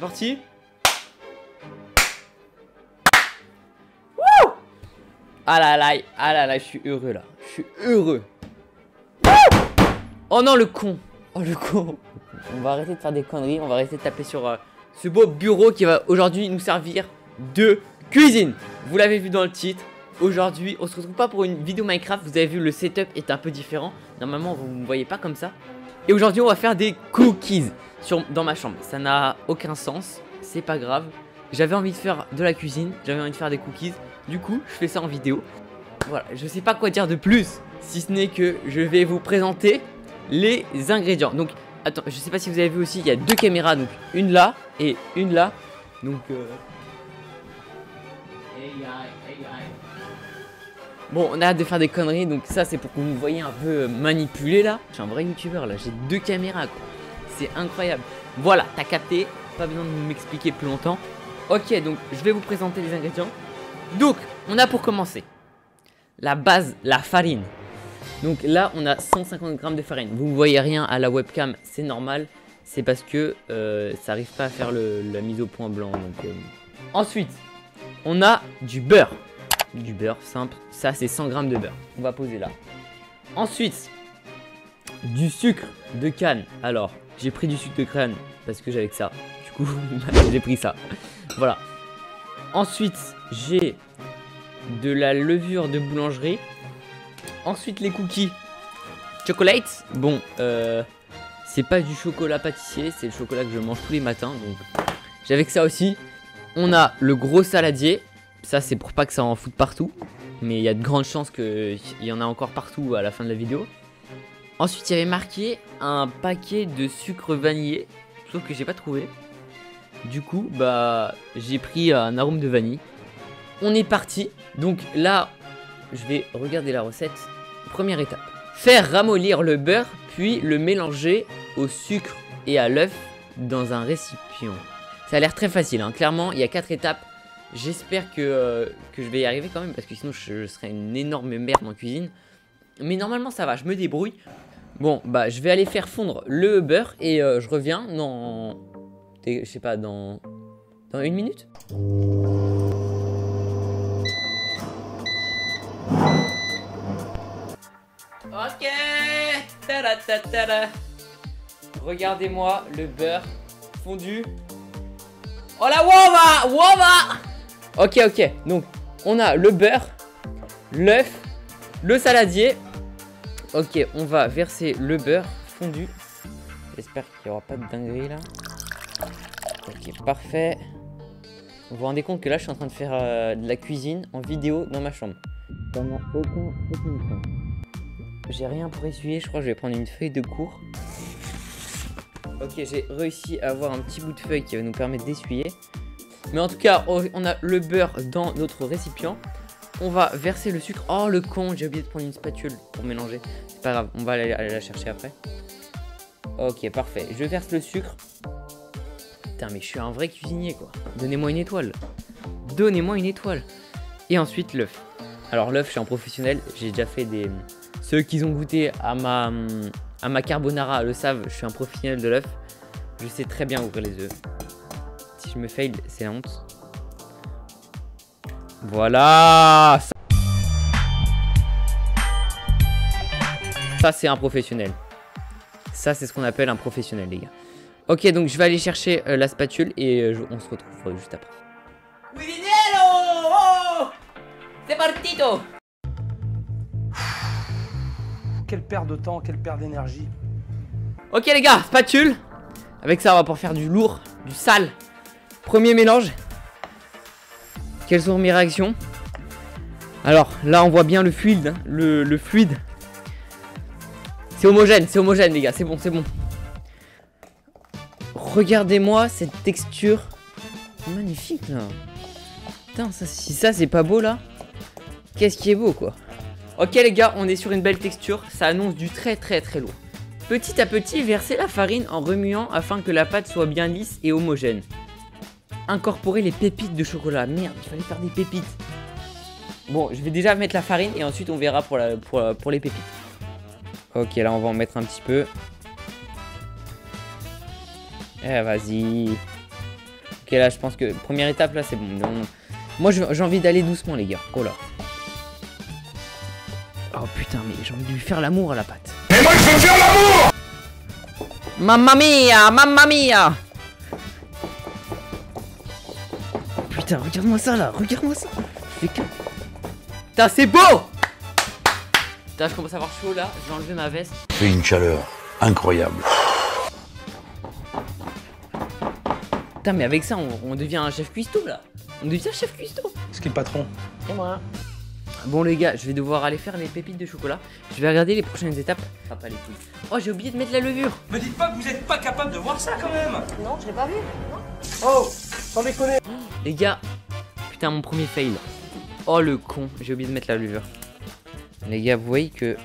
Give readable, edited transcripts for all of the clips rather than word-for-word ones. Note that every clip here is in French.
parti. Wouh! Ah là là, je suis heureux là. Je suis heureux. Oh non, le con. Oh le con. On va arrêter de faire des conneries. On va arrêter de taper sur ce beau bureau qui va aujourd'hui nous servir de cuisine. Vous l'avez vu dans le titre. Aujourd'hui, on se retrouve pas pour une vidéo Minecraft. Vous avez vu, le setup est un peu différent. Normalement, vous ne me voyez pas comme ça. Et aujourd'hui, on va faire des cookies dans ma chambre. Ça n'a aucun sens. C'est pas grave. J'avais envie de faire de la cuisine. J'avais envie de faire des cookies. Du coup, je fais ça en vidéo. Voilà, je sais pas quoi dire de plus. Si ce n'est que je vais vous présenter les ingrédients. Donc, attends, je sais pas si vous avez vu aussi, il y a deux caméras. Donc, une là et une là. Donc, bon, on a hâte de faire des conneries, donc ça c'est pour que vous me voyez un peu manipulé là. Je suis un vrai youtubeur là, j'ai deux caméras quoi. C'est incroyable. Voilà, t'as capté, pas besoin de m'expliquer plus longtemps. Ok, donc je vais vous présenter les ingrédients. Donc, on a pour commencer la base, la farine. Donc là, on a 150 grammes de farine. Vous ne voyez rien à la webcam, c'est normal. C'est parce que ça n'arrive pas à faire la mise au point blanc. Donc, ensuite, on a du beurre. Du beurre simple, ça c'est 100 grammes de beurre. On va poser là. Ensuite, du sucre de canne. Alors, j'ai pris du sucre de canne parce que j'avais que ça. Du coup, j'ai pris ça. Voilà. Ensuite, j'ai de la levure de boulangerie. Ensuite, les cookies chocolate. Bon, c'est pas du chocolat pâtissier, c'est le chocolat que je mange tous les matins. Donc, j'avais que ça aussi. On a le gros saladier. Ça c'est pour pas que ça en foute partout. Mais il y a de grandes chances qu'il y en a encore partout à la fin de la vidéo. Ensuite il y avait marqué un paquet de sucre vanillé. Sauf que j'ai pas trouvé. Du coup bah j'ai pris un arôme de vanille. On est parti. Donc là je vais regarder la recette. Première étape. Faire ramollir le beurre. Puis le mélanger au sucre et à l'œuf dans un récipient. Ça a l'air très facile hein. Clairement il y a 4 étapes. J'espère que je vais y arriver quand même parce que sinon je serais une énorme merde en cuisine. Mais normalement ça va, je me débrouille. Bon bah je vais aller faire fondre le beurre et je reviens dans... Je sais pas, dans 1 minute. Ok. Tada, tada, tada. Regardez-moi le beurre fondu. Oh la wova! Wova! Ok, ok. Donc, on a le beurre, l'œuf, le saladier. Ok, on va verser le beurre fondu. J'espère qu'il n'y aura pas de dinguerie là. Ok, parfait. Vous vous rendez compte que là, je suis en train de faire de la cuisine en vidéo dans ma chambre. Ça n'a aucun sens. J'ai rien pour essuyer. Je crois que je vais prendre une feuille de cours. Ok, j'ai réussi à avoir un petit bout de feuille qui va nous permettre d'essuyer. Mais en tout cas, on a le beurre dans notre récipient. On va verser le sucre. Oh le con, j'ai oublié de prendre une spatule pour mélanger. C'est pas grave, on va aller la chercher après. Ok, parfait. Je verse le sucre. Putain, mais je suis un vrai cuisinier quoi. Donnez-moi une étoile. Donnez-moi une étoile. Et ensuite l'œuf. Alors l'œuf, je suis un professionnel. J'ai déjà fait des... Ceux qui ont goûté à ma carbonara le savent, je suis un professionnel de l'œuf. Je sais très bien ouvrir les œufs. Si je me fail, c'est la honte. Voilà. Ça c'est un professionnel. Ça c'est ce qu'on appelle un professionnel les gars. Ok, donc je vais aller chercher la spatule et on se retrouve juste après. Oh, c'est partito. Quelle perte de temps, quelle perte d'énergie. Ok les gars, spatule. Avec ça on va pouvoir faire du lourd, du sale. Premier mélange. Quelles sont mes réactions? Alors là on voit bien le fluide hein, le fluide. C'est homogène les gars, c'est bon, c'est bon. Regardez-moi cette texture magnifique là. Putain, si ça c'est pas beau là, qu'est-ce qui est beau quoi. Ok les gars, on est sur une belle texture, ça annonce du très lourd. Petit à petit, versez la farine en remuant afin que la pâte soit bien lisse et homogène. Incorporez les pépites de chocolat. Merde, il fallait faire des pépites. Bon, je vais déjà mettre la farine et ensuite on verra pour les pépites. Ok, là on va en mettre un petit peu. Eh, vas-y. Ok, là, je pense que première étape, là, c'est bon. Moi, j'ai envie d'aller doucement, les gars. Oh là. Oh putain, mais j'ai envie de lui faire l'amour à la pâte. Et moi, je veux faire l'amour! Mamma mia, mamma mia. Putain, regarde-moi ça, là. Regarde-moi ça. Je fais que... Putain, c'est beau. Putain, je commence à avoir chaud, là. Je vais enlever ma veste. C'est une chaleur incroyable. Putain, mais avec ça, on devient un chef cuistot, là. On devient chef cuistot. C'est qui le patron? Et moi. Bon les gars, je vais devoir aller faire les pépites de chocolat. Je vais regarder les prochaines étapes. Ah, pas les couilles. Oh, j'ai oublié de mettre la levure. Me dites pas que vous êtes pas capable de voir ça quand même. Non, je l'ai pas vu. Oh, sans déconner. Les gars, putain, mon premier fail. Oh le con, j'ai oublié de mettre la levure. Les gars, vous voyez que...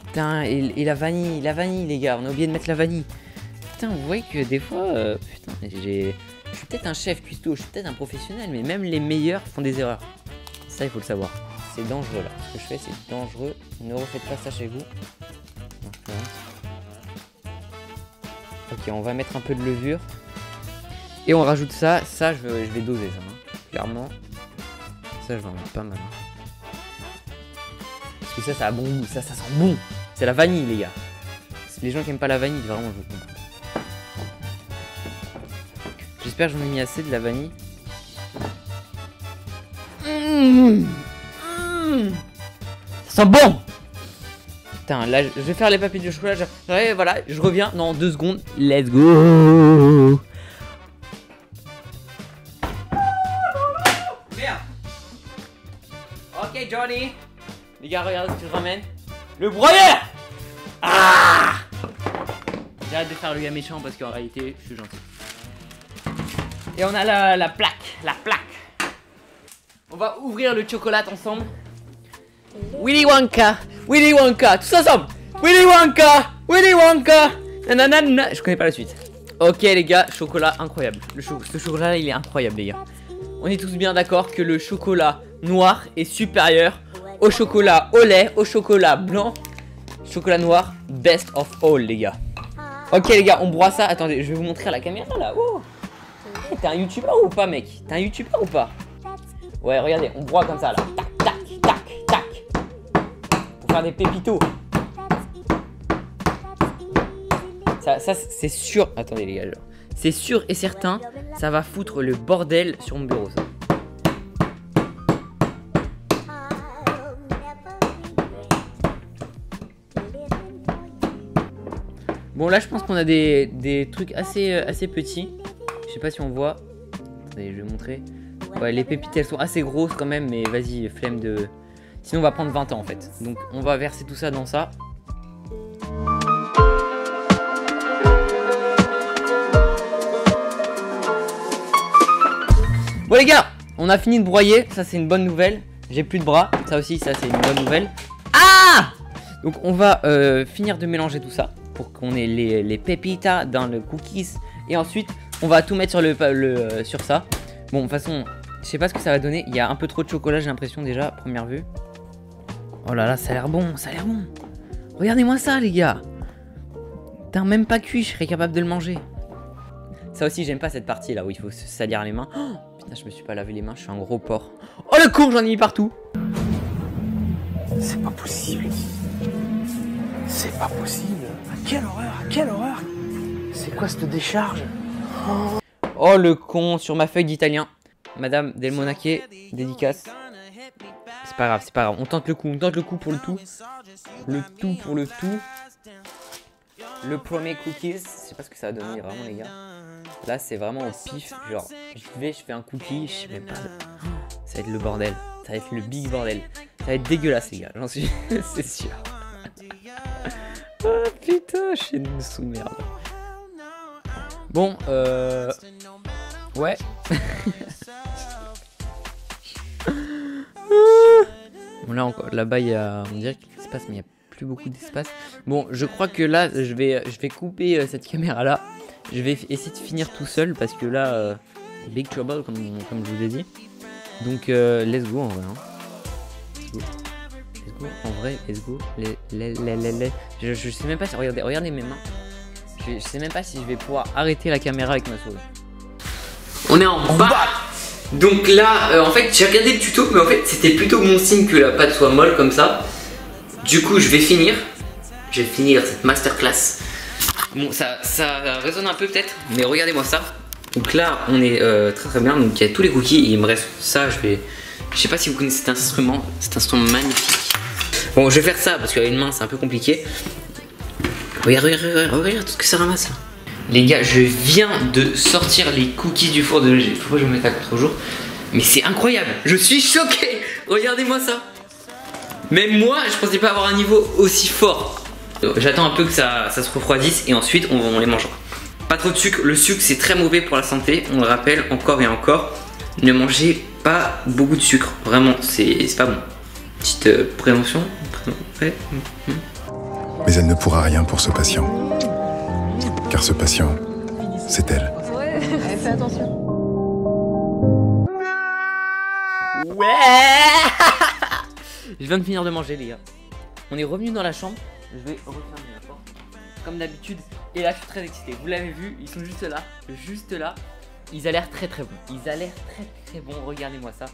Putain, et la vanille, les gars. On a oublié de mettre la vanille. Putain, vous voyez que des fois... putain, je suis peut-être un chef cuistot, je suis peut-être un professionnel, mais même les meilleurs font des erreurs. Ça, il faut le savoir. C'est dangereux là. Ce que je fais, c'est dangereux. Ne refaites pas ça chez vous. Ok, on va mettre un peu de levure. Et on rajoute ça. Ça, je vais doser ça. Hein. Clairement. Ça, je vais en mettre pas mal. Hein. Parce que ça a bon goût. Ça sent bon. C'est la vanille, les gars. Les gens qui aiment pas la vanille, vraiment, je vous comprends. J'espère que j'en ai mis assez de la vanille. Ça sent bon. Putain, là, je vais faire les papiers de chocolat. Voilà, je reviens dans 2 secondes. Let's go. Merde. Ok, Johnny. Les gars, regardez ce que je ramène. Le broyeur. Ah. J'ai hâte de faire le gars méchant parce qu'en réalité, je suis gentil. Et on a la plaque. La plaque. On va ouvrir le chocolat ensemble. Willy Wonka, Willy Wonka, tous ensemble. Willy Wonka, Willy Wonka. Nanana. Je connais pas la suite. Ok les gars, chocolat incroyable. Ce chocolat là, il est incroyable les gars. On est tous bien d'accord que le chocolat noir est supérieur au chocolat au lait, au chocolat blanc. Chocolat noir, best of all les gars. Ok les gars, on broie ça. Attendez, je vais vous montrer à la caméra là. Oh. T'es un youtubeur ou pas mec? T'es un youtubeur ou pas? Ouais, regardez, on broie comme ça là. Tac, tac, tac, tac. Pour faire des pépitos. Ça c'est sûr. Attendez les gars, c'est sûr et certain, ça va foutre le bordel sur mon bureau ça. Bon là je pense qu'on a des trucs assez petits. Je sais pas si on voit. Attendez, je vais montrer. Ouais, les pépites elles sont assez grosses quand même, mais vas-y, flemme de... Sinon on va prendre 20 ans en fait. Donc on va verser tout ça dans ça. Bon les gars, on a fini de broyer, ça c'est une bonne nouvelle. J'ai plus de bras, ça aussi, ça c'est une bonne nouvelle. Ah! Donc on va finir de mélanger tout ça pour qu'on ait les pépitas dans le cookies. Et ensuite, on va tout mettre sur sur ça. Bon, de toute façon, je sais pas ce que ça va donner. Il y a un peu trop de chocolat, j'ai l'impression déjà, à première vue. Oh là là, ça a l'air bon, ça a l'air bon. Regardez-moi ça, les gars. Putain, même pas cuit, je serais capable de le manger. Ça aussi, j'aime pas cette partie là où il faut se salir les mains. Oh, putain, je me suis pas lavé les mains, je suis un gros porc. Oh le con, j'en ai mis partout. C'est pas possible. C'est pas possible. Quelle horreur, quelle horreur. C'est quoi cette décharge? Oh le con, sur ma feuille d'italien. Madame Del Monache, dédicace. C'est pas grave, c'est pas grave. On tente le coup pour le tout. Le tout pour le tout. Le premier cookies. Je sais pas ce que ça va donner vraiment les gars. Là c'est vraiment au pif. Genre, je fais un cookie, je sais même pas. Ça va être le bordel. Ça va être le big bordel. Ça va être dégueulasse les gars, j'en suis... c'est sûr. Oh putain, je suis une sous-merde. Bon, ouais. Bon là encore, là-bas il y a, on dirait qu'il y a de l'espace, mais il n'y a plus beaucoup d'espace. Bon, je crois que là, je vais couper cette caméra là. Je vais essayer de finir tout seul parce que là, big trouble comme je vous ai dit. Donc let's go en vrai. Hein. Let's go. Let's go en vrai, let's go. Je sais même pas si regardez mes mains. Je sais même pas si je vais pouvoir arrêter la caméra avec ma souris. On est en bas. Donc là, en fait, j'ai regardé le tuto, mais en fait, c'était plutôt bon signe que la pâte soit molle comme ça. Du coup, je vais finir cette masterclass. Bon, ça résonne un peu peut-être, mais regardez-moi ça. Donc là, on est très bien. Donc il y a tous les cookies et il me reste ça. Je sais pas si vous connaissez cet instrument magnifique. Bon, je vais faire ça parce qu'avec une main, c'est un peu compliqué. Regarde tout ce que ça ramasse là. Les gars, je viens de sortir les cookies du four de LG. Faut pas que je me mette à contre-jour. Mais c'est incroyable. Je suis choqué. Regardez-moi ça. Même moi, je pensais pas avoir un niveau aussi fort. J'attends un peu que ça se refroidisse et ensuite on les mangera. Pas trop de sucre. Le sucre, c'est très mauvais pour la santé. On le rappelle encore et encore. Ne mangez pas beaucoup de sucre. Vraiment, c'est pas bon. Petite prévention. Ouais. Mais elle ne pourra rien pour ce patient. Car ce patient, c'est elle. Ouais, fais attention. Ouais. Je viens de finir de manger, les gars. On est revenu dans la chambre. Je vais refermer la porte comme d'habitude. Et là, je suis très excité. Vous l'avez vu, ils sont juste là. Ils ont l'air très bons. Ils ont l'air très bons. Regardez-moi ça.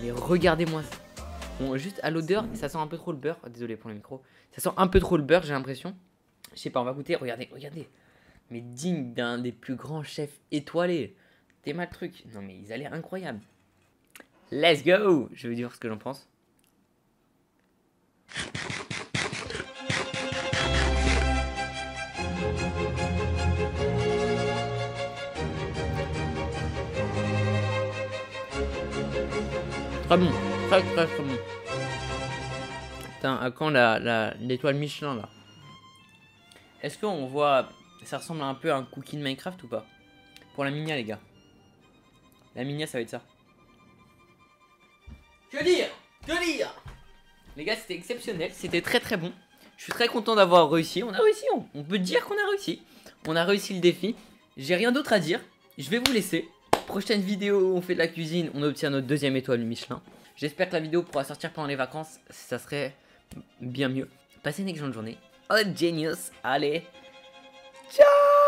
Mais regardez-moi ça. Bon, juste à l'odeur, ça sent un peu trop le beurre. Oh, désolé pour le micro. Ça sent un peu trop le beurre, j'ai l'impression. Je sais pas, on va goûter. Regardez. Mais digne d'un des plus grands chefs étoilés. T'es mal truc. Non mais ils ont l'air incroyables. Let's go. Je vais dire ce que j'en pense. Très bon, très bon. Putain, à quand l'étoile Michelin là? Est-ce qu'on voit, ça ressemble un peu à un cookie de Minecraft ou pas? Pour la Minia les gars. La Minia ça va être ça. Que dire? Les gars c'était exceptionnel, c'était très bon. Je suis très content d'avoir réussi, on a réussi, on peut dire qu'on a réussi. On a réussi le défi, j'ai rien d'autre à dire. Je vais vous laisser. Prochaine vidéo, on fait de la cuisine, on obtient notre deuxième étoile Michelin. J'espère que la vidéo pourra sortir pendant les vacances, ça serait bien mieux. Passez une excellente journée. Oh genius, allez, ciao.